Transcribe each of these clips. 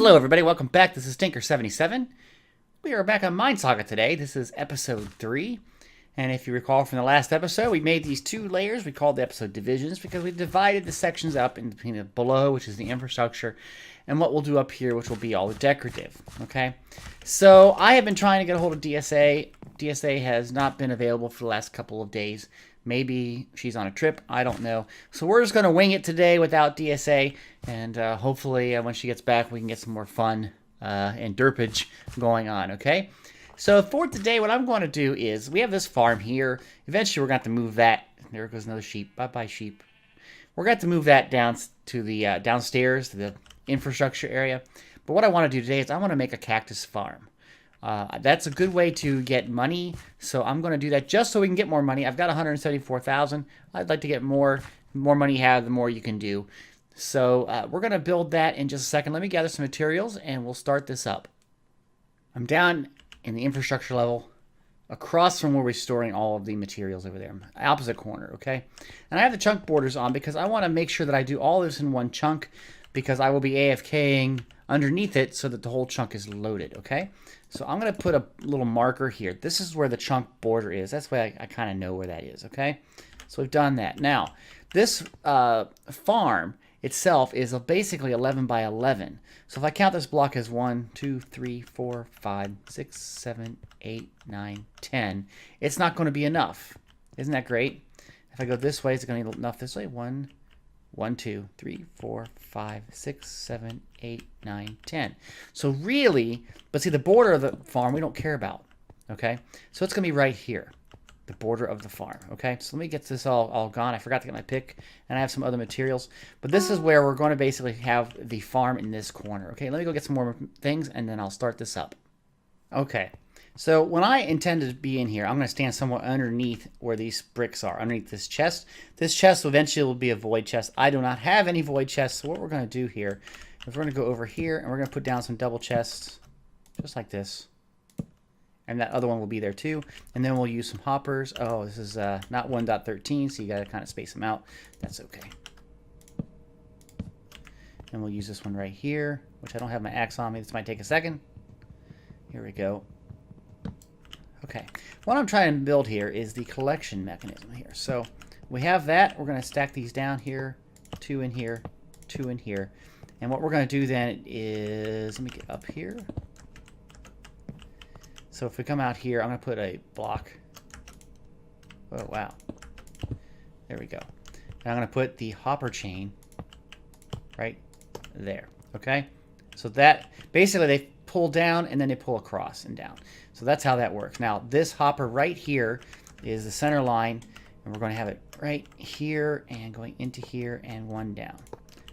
Hello everybody, welcome back. This is Tinker77. We are back on MineSaga today. This is episode 3. And if you recall from the last episode, we made these two layers. We called the episode divisions because we divided the sections up in between the below, which is the infrastructure, and what we'll do up here, which will be all the decorative. Okay? So I have been trying to get a hold of DSA. DSA has not been available for the last couple of days. Maybe she's on a trip. I don't know. So we're just going to wing it today without DSA. And hopefully when she gets back, we can get some more fun and derpage going on. Okay? So for today, what I'm going to do is, we have this farm here. Eventually, we're going to have to move that. There goes another sheep. Bye-bye, sheep. We're going to have to move that down to the downstairs, to the infrastructure area. But what I want to do today is I want to make a cactus farm. That's a good way to get money, so I'm going to do that just so we can get more money. I've got 174,000. I'd like to get more. The more money you have, the more you can do. So we're going to build that in just a second. Let me gather some materials, and we'll start this up. I'm down in the infrastructure level, across from where we're storing all of the materials over there. Opposite corner, okay? And I have the chunk borders on because I want to make sure that I do all this in one chunk, because I will be AFKing underneath it so that the whole chunk is loaded, okay? So I'm going to put a little marker here. This is where the chunk border is. That's why I kind of know where that is, okay? So we've done that. Now, this farm itself is basically 11 by 11. So if I count this block as 1, 2, 3, 4, 5, 6, 7, 8, 9, 10, it's not going to be enough. Isn't that great? If I go this way, is it going to be enough this way? 1, 2, 3, 4, 5, 6, 7, 8, 9, 10. So really, but see, the border of the farm we don't care about, okay? So it's going to be right here, the border of the farm, okay? So let me get this all gone. I forgot to get my pick, and I have some other materials. But this is where we're going to basically have the farm in this corner, okay? Let me go get some more things, and then I'll start this up. Okay. So when I intend to be in here, I'm going to stand somewhere underneath where these bricks are, underneath this chest. This chest eventually will be a void chest. I do not have any void chests, so what we're going to do here is we're going to go over here, and we're going to put down some double chests, just like this. And that other one will be there too. And then we'll use some hoppers. Oh, this is not 1.13, so you got to kind of space them out. That's okay. And we'll use this one right here, which I don't have my axe on me. This might take a second. Here we go. Okay, what I'm trying to build here is the collection mechanism here. So we have that. We're going to stack these down here, 2 in here, 2 in here. And what we're going to do then is, let me get up here. So if we come out here, I'm going to put a block. Oh, wow. There we go. And I'm going to put the hopper chain right there, okay? So that, basically they pull down and then they pull across and down. So that's how that works. Now, this hopper right here is the center line, and we're going to have it right here and going into here and one down.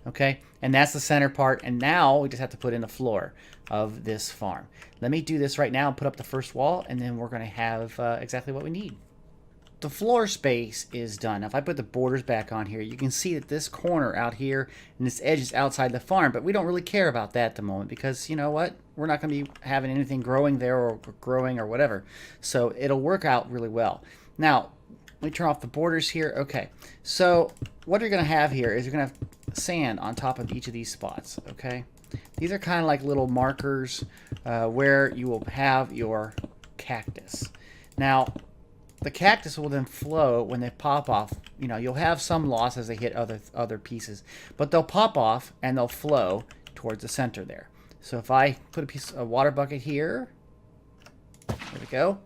Okay, and that's the center part, and now we just have to put in the floor of this farm. Let me do this right now and put up the first wall, and then we're going to have exactly what we need. The floor space is done. Now, if I put the borders back on here, you can see that this corner out here and this edge is outside the farm, but we don't really care about that at the moment because, you know what? We're not going to be having anything growing there or growing or whatever. So it'll work out really well. Now, let me turn off the borders here. Okay, so what you're going to have here is you're going to have sand on top of each of these spots, okay? These are kind of like little markers where you will have your cactus. Now, the cactus will then flow when they pop off. You know, you'll have some loss as they hit other pieces, but they'll pop off and they'll flow towards the center there. So if I put a water bucket here, there we go.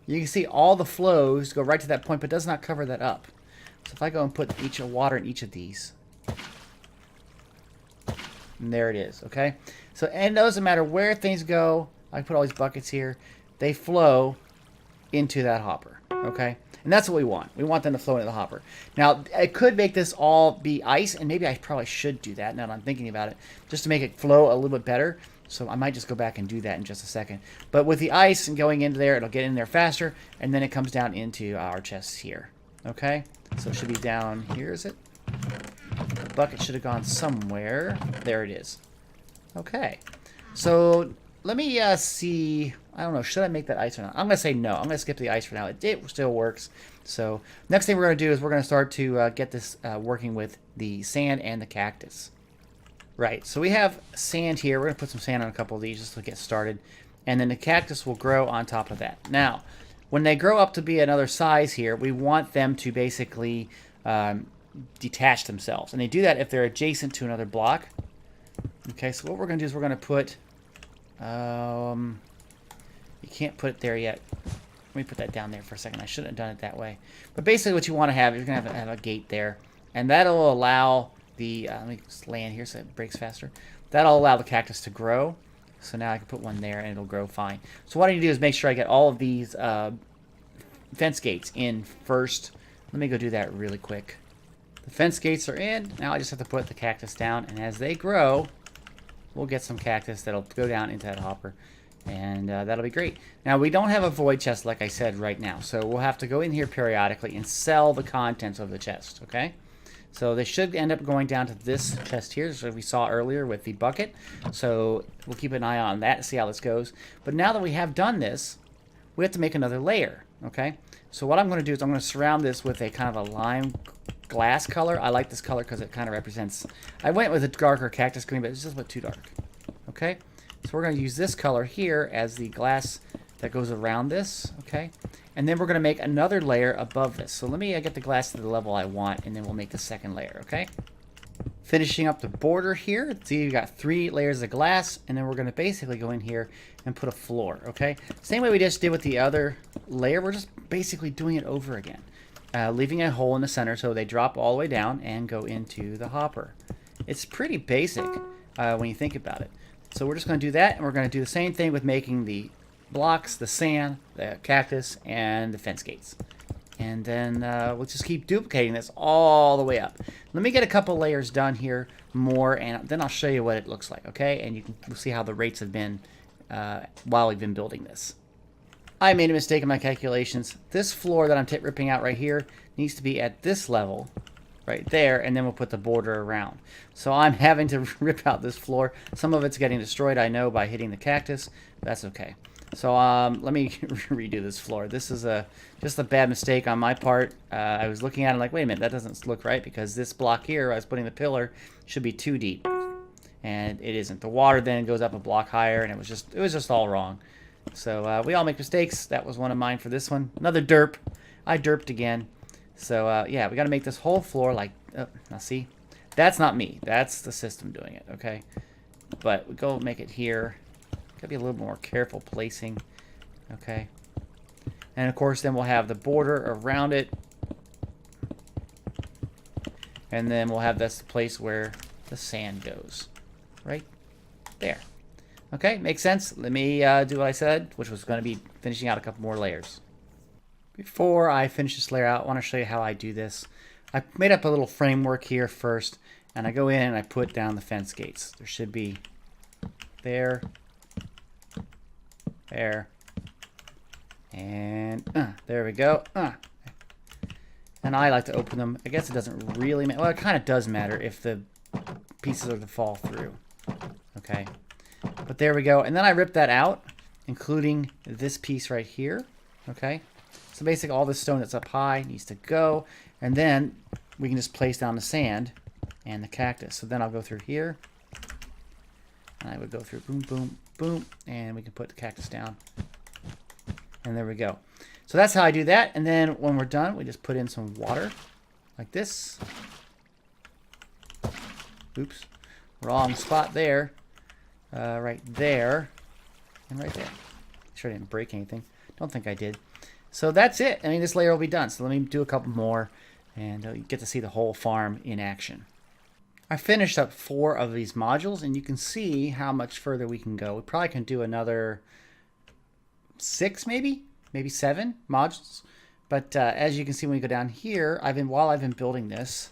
You can see all the flows go right to that point, but does not cover that up. So if I go and put each water in each of these, and there it is, okay? So, and it doesn't matter where things go. I put all these buckets here. They flow into that hopper, okay? And that's what we want. We want them to flow into the hopper. Now, I could make this all be ice, and maybe I probably should do that now that I'm thinking about it, just to make it flow a little bit better. So I might just go back and do that in just a second. But with the ice and going into there, it'll get in there faster, and then it comes down into our chests here, okay? So it should be down here, is it? The bucket should have gone somewhere. There it is. Okay. So let me see. I don't know. Should I make that ice or not? I'm going to say no. I'm going to skip the ice for now. It still works. So next thing we're going to do is we're going to start to get this working with the sand and the cactus. Right, so we have sand here. We're going to put some sand on a couple of these just to get started. And then the cactus will grow on top of that. Now, when they grow up to be another size here, we want them to basically detach themselves. And they do that if they're adjacent to another block. Okay, so what we're going to do is we're going to put... you can't put it there yet. Let me put that down there for a second. I shouldn't have done it that way. But basically what you want to have, you're going to have a gate there. And that'll allow the... let me just land here so it breaks faster. That'll allow the cactus to grow. So now I can put one there and it'll grow fine. So what I need to do is make sure I get all of these fence gates in first. Let me go do that really quick. The fence gates are in. Now I just have to put the cactus down. And as they grow, we'll get some cactus that'll go down into that hopper. And that'll be great. Now we don't have a void chest like I said right now. So we'll have to go in here periodically and sell the contents of the chest. Okay? So they should end up going down to this chest here, as we saw earlier with the bucket. So we'll keep an eye on that, see how this goes. But now that we have done this, we have to make another layer, okay? So what I'm going to do is I'm going to surround this with a kind of a lime glass color. I like this color because it kind of represents... I went with a darker cactus green, but it's just a bit too dark, okay? So we're going to use this color here as the glass that goes around this, okay? And then we're going to make another layer above this. So let me get the glass to the level I want, and then we'll make the second layer, okay? Finishing up the border here. See, you got 3 layers of glass, and then we're going to basically go in here and put a floor, okay? Same way we just did with the other layer. We're just basically doing it over again. Leaving a hole in the center so they drop all the way down and go into the hopper. It's pretty basic when you think about it. So we're just going to do that, and we're going to do the same thing with making the blocks, the sand, the cactus, and the fence gates. And then we'll just keep duplicating this all the way up. Let me get a couple layers done here more, and then I'll show you what it looks like, okay? And we'll see how the rates have been while we've been building this. I made a mistake in my calculations. This floor that I'm ripping out right here needs to be at this level right there, and then we'll put the border around. So I'm having to rip out this floor. Some of it's getting destroyed, I know, by hitting the cactus. That's okay. So let me redo this floor. This is just a bad mistake on my part. I was looking at it like, wait a minute, that doesn't look right because this block here, I was putting the pillar, should be too deep, and it isn't. The water then goes up a block higher, and it was just all wrong. So we all make mistakes. That was one of mine for this one. Another derp. I derped again. So yeah, we got to make this whole floor like. Now see, that's not me. That's the system doing it. Okay, but we go make it here. Gotta be a little more careful placing. Okay. And of course then we'll have the border around it. And then we'll have this place where the sand goes. Right there. Okay, makes sense. Let me do what I said, which was going to be finishing out a couple more layers. Before I finish this layer out, I want to show you how I do this. I made up a little framework here first, and I go in and I put down the fence gates. There should be there, there, and there we go. And I like to open them. I guess it doesn't really matter. Well, it kind of does matter if the pieces are to fall through. Okay. But there we go. And then I rip that out, including this piece right here. Okay. So basically all this stone that's up high needs to go. And then we can just place down the sand and the cactus. So then I'll go through here. And I would go through boom, boom, boom. And we can put the cactus down. And there we go. So that's how I do that. And then when we're done, we just put in some water like this. Oops. Wrong spot there. Right there. And right there. Make sure I didn't break anything. Don't think I did. So that's it. I mean, this layer will be done. So let me do a couple more. And you get to see the whole farm in action. I finished up 4 of these modules. And you can see how much further we can go. We probably can do another 6 maybe? Maybe 7 modules. But as you can see when we go down here, while I've been building this,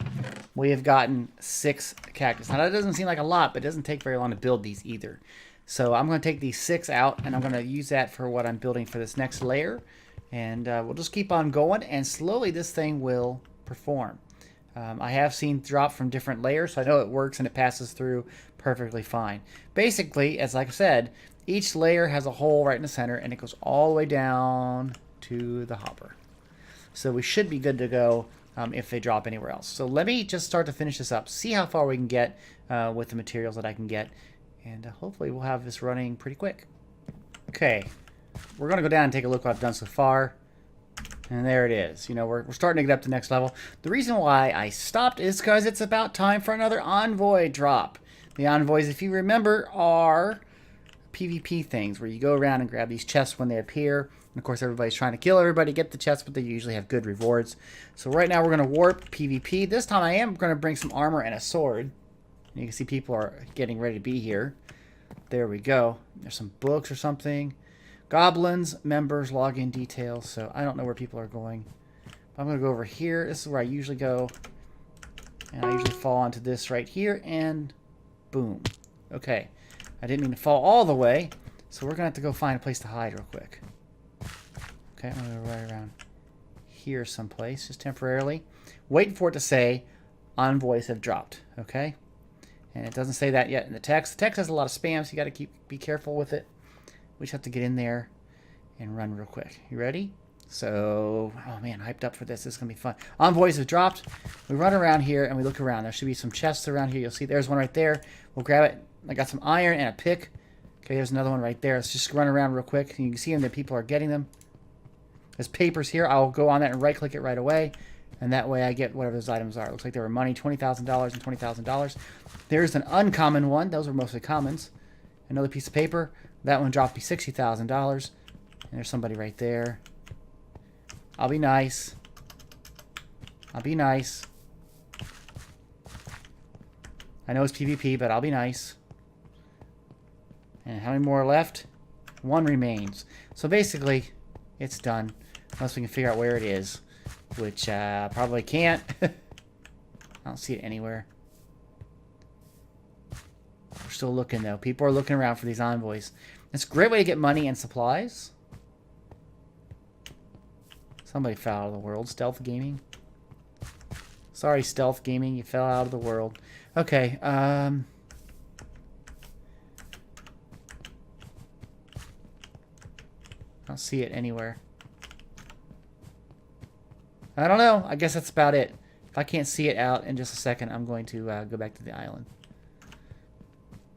we have gotten 6 cactus. Now that doesn't seem like a lot, but it doesn't take very long to build these either. So I'm going to take these 6 out, and I'm going to use that for what I'm building for this next layer. And we'll just keep on going, and slowly this thing will perform. I have seen drop from different layers, so I know it works and it passes through perfectly fine. Basically, as like I said, each layer has a hole right in the center, and it goes all the way down to the hopper. So we should be good to go if they drop anywhere else. So let me just start to finish this up, see how far we can get with the materials that I can get, and hopefully we'll have this running pretty quick. Okay, we're going to go down and take a look what I've done so far. And there it is. You know, we're starting to get up to the next level. The reason why I stopped is because it's about time for another envoy drop. The envoys, if you remember, are PvP things where you go around and grab these chests when they appear. And of course, everybody's trying to kill everybody, get the chests, but they usually have good rewards. So right now we're going to warp PvP. This time I am going to bring some armor and a sword. And you can see people are getting ready to be here. There we go. There's some books or something. Goblins, members, login details. So I don't know where people are going. I'm going to go over here. This is where I usually go. And I usually fall onto this right here. And boom. Okay. I didn't mean to fall all the way. So we're going to have to go find a place to hide real quick. Okay, I'm going to go right around here someplace. Just temporarily. Waiting for it to say envoys have dropped. Okay. And it doesn't say that yet in the text. The text has a lot of spam, so you got to be careful with it. We just have to get in there and run real quick. You ready? So, oh man, hyped up for this. This is going to be fun. Envoys have dropped. We run around here and we look around. There should be some chests around here. You'll see there's one right there. We'll grab it. I got some iron and a pick. Okay, there's another one right there. Let's just run around real quick. You can see them that people are getting them. There's papers here. I'll go on that and right-click it right away. And that way I get whatever those items are. It looks like they were money, $20,000 and $20,000. There's an uncommon one. Those were mostly commons. Another piece of paper. That one dropped me $60,000. And there's somebody right there. I'll be nice. I'll be nice. I know it's PvP, but I'll be nice. And how many more are left? One remains. So basically, it's done. Unless we can figure out where it is. Which probably can't. I don't see it anywhere. We're still looking, though. People are looking around for these envoys. It's a great way to get money and supplies. Somebody fell out of the world. Stealth Gaming. Sorry, Stealth Gaming. You fell out of the world. Okay. I don't see it anywhere. I don't know. I guess that's about it. If I can't see it out in just a second, I'm going to go back to the island.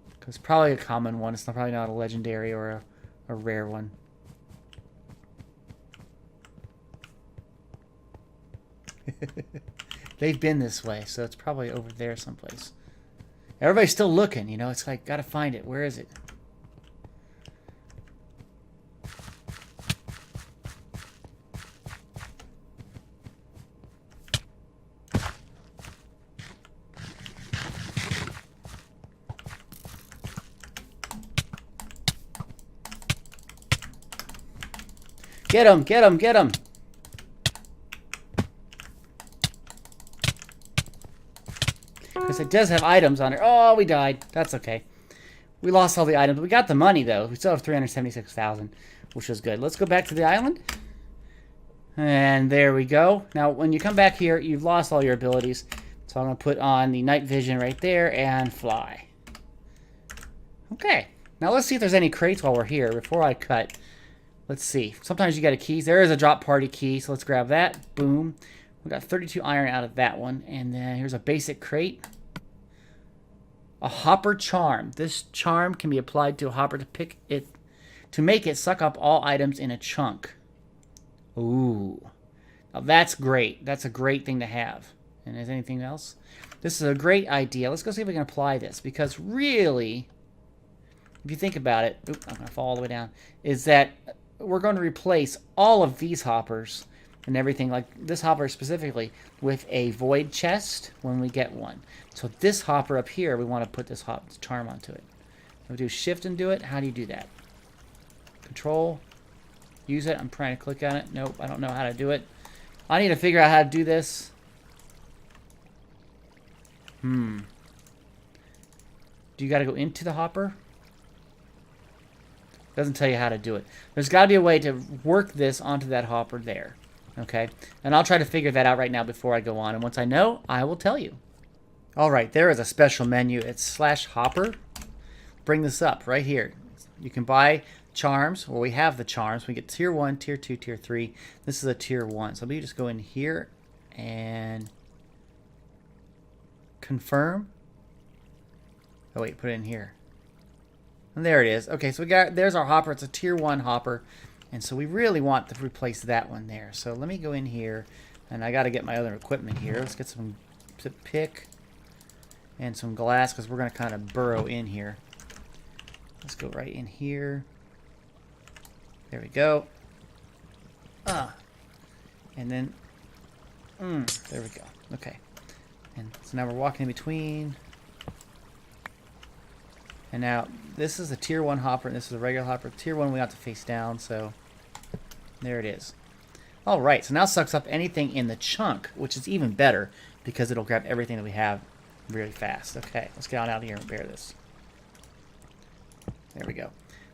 Because it's probably a common one. It's probably not a legendary or a rare one. They've been this way, so it's probably over there someplace. Everybody's still looking, you know. It's like, gotta find it. Where is it? Get him! Get him! Get him! Because it does have items on it. Oh, we died. That's okay. We lost all the items. We got the money, though. We still have $376,000, which was good. Let's go back to the island. And there we go. Now, when you come back here, you've lost all your abilities. So I'm going to put on the night vision right there and fly. Okay. Now, let's see if there's any crates while we're here before I cut. Let's see. Sometimes you get a key. There is a drop party key, so let's grab that. Boom. We got 32 iron out of that one. And then here's a basic crate. A hopper charm. This charm can be applied to a hopper to make it suck up all items in a chunk. Ooh. Now that's great. That's a great thing to have. And is anything else? This is a great idea. Let's go see if we can apply this. Because really, if you think about it, I'm going to fall all the way down, is that we're going to replace all of these hoppers and everything, like this hopper specifically, with a void chest when we get one. So this hopper up here, we want to put this charm onto it. We do shift and do it. How do you do that? Control. Use it. I'm trying to click on it. Nope, I don't know how to do it. I need to figure out how to do this. Do you got to go into the hopper? Doesn't tell you how to do it. There's got to be a way to work this onto that hopper there. Okay? And I'll try to figure that out right now before I go on. And once I know, I will tell you. Alright, there is a special menu. It's /hopper. Bring this up right here. You can buy charms. Well, we have the charms. We get tier 1, tier 2, tier 3. This is a tier 1. So let me just go in here and confirm. Oh wait, put it in here. And there it is. Okay, so there's our hopper. It's a tier 1 hopper. And so we really want to replace that one there. So let me go in here, and I got to get my other equipment here. Let's get some pick and some glass, because we're going to kind of burrow in here. Let's go right in here. There we go. And then, there we go. Okay. And so now we're walking in between. And now, this is a tier 1 hopper, and this is a regular hopper. Tier 1 we have to face down, so there it is. Alright, so now it sucks up anything in the chunk, which is even better, because it'll grab everything that we have really fast. Okay, let's get on out here and repair this. There we go.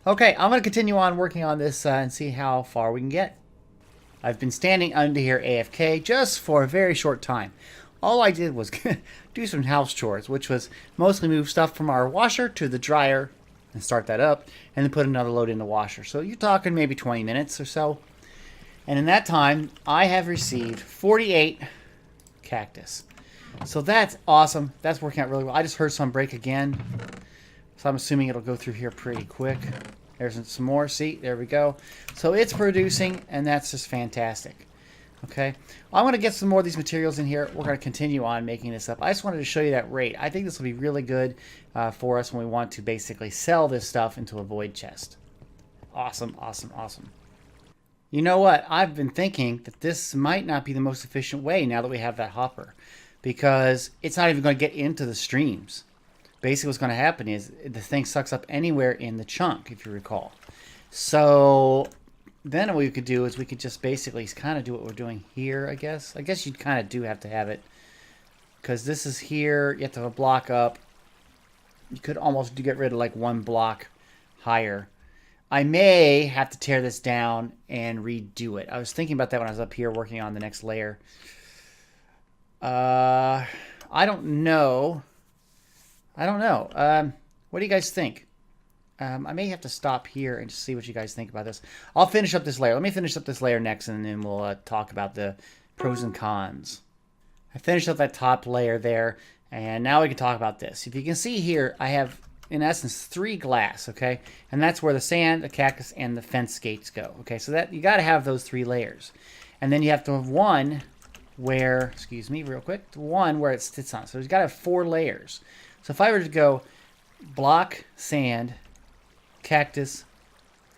Okay, I'm going to continue on working on this and see how far we can get. I've been standing under here AFK just for a very short time. All I did was do some house chores, which was mostly move stuff from our washer to the dryer and start that up, and then put another load in the washer. So you're talking maybe 20 minutes or so. And in that time, I have received 48 cactus. So that's awesome. That's working out really well. I just heard some break again. So I'm assuming it'll go through here pretty quick. There's some more. See, there we go. So it's producing, and that's just fantastic. Okay, I'm going to get some more of these materials in here. We're going to continue on making this up. I just wanted to show you that rate. I think this will be really good for us when we want to basically sell this stuff into a void chest. Awesome, awesome, awesome. You know what? I've been thinking that this might not be the most efficient way now that we have that hopper, because it's not even going to get into the streams. Basically what's going to happen is the thing sucks up anywhere in the chunk, if you recall. So then what we could do is we could just basically kind of do what we're doing here, I guess. I guess you kind of do have to have it, because this is here. You have to have a block up. You could almost get rid of like one block higher. I may have to tear this down and redo it. I was thinking about that when I was up here working on the next layer. I don't know. What do you guys think? I may have to stop here and just see what you guys think about this. I'll finish up this layer. Let me finish up this layer next, and then we'll talk about the pros and cons. I finished up that top layer there, and now we can talk about this. If you can see here, I have, in essence, 3 glass, okay? And that's where the sand, the cactus, and the fence gates go, okay? So that you got to have those 3 layers. And then you have to have one where, excuse me real quick, one where it sits on. So you've got to have 4 layers. So if I were to go block, sand, cactus,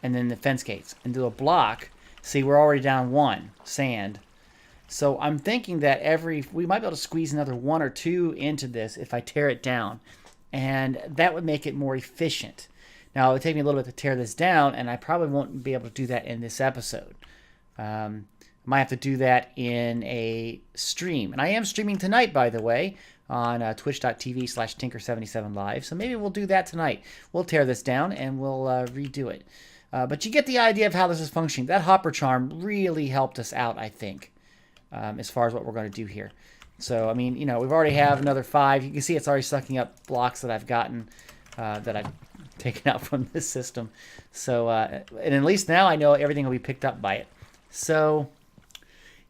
and then the fence gates, and do a block, see, we're already down 1, sand. So I'm thinking that we might be able to squeeze another 1 or 2 into this if I tear it down, and that would make it more efficient. Now, it would take me a little bit to tear this down, and I probably won't be able to do that in this episode. I might have to do that in a stream, and I am streaming tonight, by the way, on twitch.tv/Tinker77Live. So maybe we'll do that tonight. We'll tear this down and we'll redo it. But you get the idea of how this is functioning. That hopper charm really helped us out, I think, as far as what we're going to do here. So, I mean, you know, we've already have another 5. You can see it's already sucking up blocks that I've gotten, that I've taken out from this system. So, and at least now I know everything will be picked up by it. So,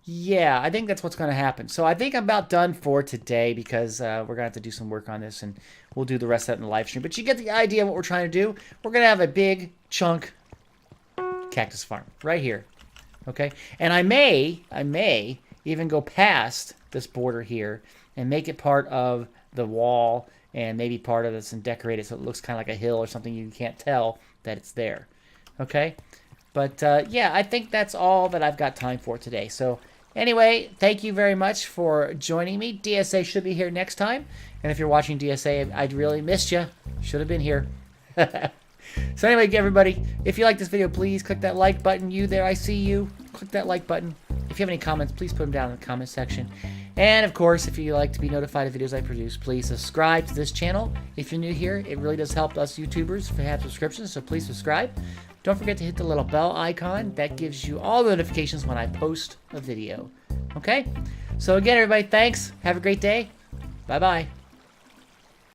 yeah, I think that's what's going to happen. So I think I'm about done for today, because we're going to have to do some work on this, and we'll do the rest of that in the live stream. But you get the idea of what we're trying to do. We're going to have a big chunk cactus farm right here. Okay? And I may even go past this border here and make it part of the wall, and maybe part of this and decorate it so it looks kind of like a hill or something. You can't tell that it's there. Okay? But, yeah, I think that's all that I've got time for today. So, anyway, thank you very much for joining me. DSA should be here next time. And if you're watching DSA, I'd really missed you. Should have been here. So anyway, everybody, if you like this video, please click that like button. You there, I see you. Click that like button. If you have any comments, please put them down in the comment section. And, of course, if you like to be notified of videos I produce, please subscribe to this channel. If you're new here, it really does help us YouTubers to have subscriptions, so please subscribe. Don't forget to hit the little bell icon. That gives you all the notifications when I post a video. Okay? So again, everybody, thanks. Have a great day. Bye-bye.